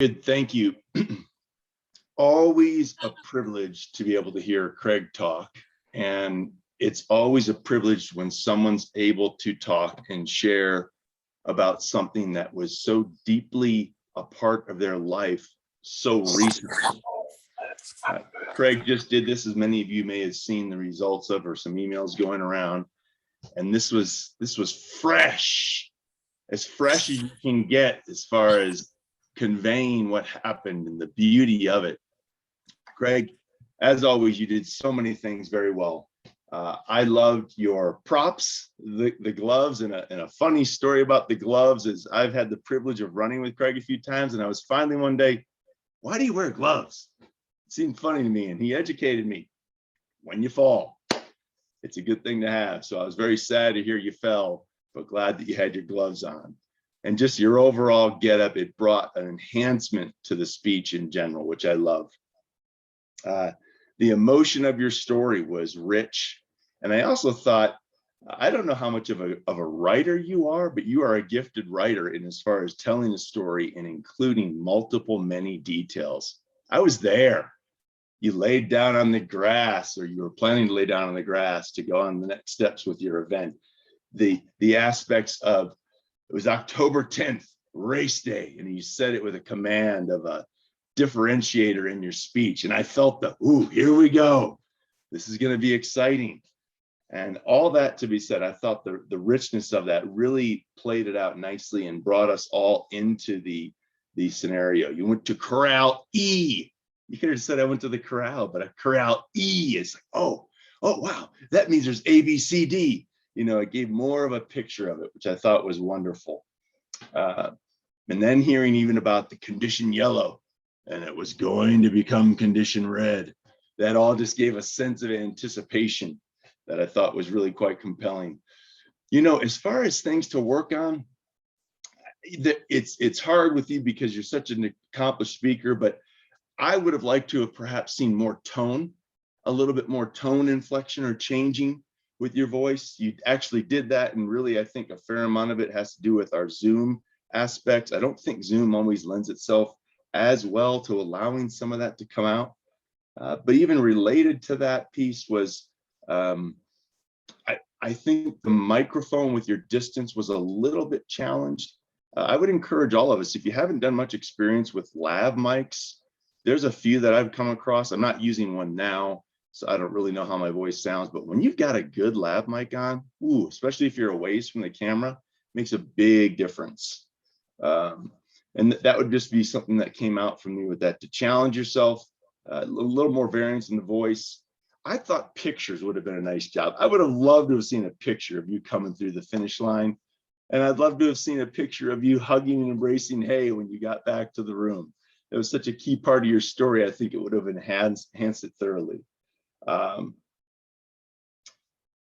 Good, thank you. Always a privilege to be able to hear Craig talk. And it's always a privilege when someone's able to talk and share about something that was so deeply a part of their life so recently. Craig just did this, as many of you may have seen the results of, or some emails going around. And this was fresh as you can get, as far as conveying what happened and the beauty of it. Craig, as always, you did so many things very well. I loved your props, the gloves, and a funny story about the gloves is I've had the privilege of running with Craig a few times, and I was finally one day, why do you wear gloves? It seemed funny to me, and he educated me. When you fall, it's a good thing to have. So I was very sad to hear you fell, but glad that you had your gloves on. And just your overall getup, it brought an enhancement to the speech in general, which I love. The emotion of your story was rich. And I also thought, I don't know how much of a writer you are, but you are a gifted writer in as far as telling a story and including many details. I was there. You laid down on the grass, or you were planning to lay down on the grass to go on the next steps with your event. The aspects of, it was October 10th, race day, and you said it with a command of a differentiator in your speech. And I felt the, ooh, here we go. This is going to be exciting. And all that to be said, I thought the richness of that really played it out nicely and brought us all into the scenario. You went to Corral E. You could have said I went to the corral, but a Corral E is like, oh, wow, that means there's A, B, C, D. You know, it gave more of a picture of it, which I thought was wonderful. And then hearing even about the condition yellow, and it was going to become condition red. That all just gave a sense of anticipation that I thought was really quite compelling. You know, as far as things to work on, it's hard with you because you're such an accomplished speaker, but I would have liked to have perhaps seen more tone, a little bit more tone inflection or changing with your voice. You actually did that, and really I think a fair amount of it has to do with our Zoom aspects. I don't think Zoom always lends itself as well to allowing some of that to come out. But even related to that piece was, I think the microphone with your distance was a little bit challenged. I would encourage all of us, if you haven't done much experience with lav mics, there's a few that I've come across. I'm not using one now, so I don't really know how my voice sounds, but when you've got a good lav mic on, ooh, especially if you're a ways from the camera, makes a big difference. And that would just be something that came out from me with that, to challenge yourself, a little more variance in the voice. I thought pictures would have been a nice job. I would have loved to have seen a picture of you coming through the finish line. And I'd love to have seen a picture of you hugging and embracing Hay when you got back to the room. It was such a key part of your story. I think it would have enhanced it thoroughly.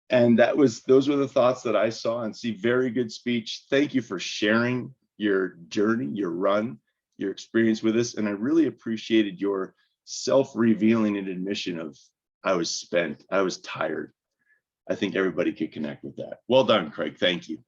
And those were the thoughts that I saw and see. Very good speech. Thank you for sharing your journey, your run, your experience with us. And I really appreciated your self-revealing and admission of, I was spent, I was tired. I think everybody could connect with that. Well done, Craig. Thank you.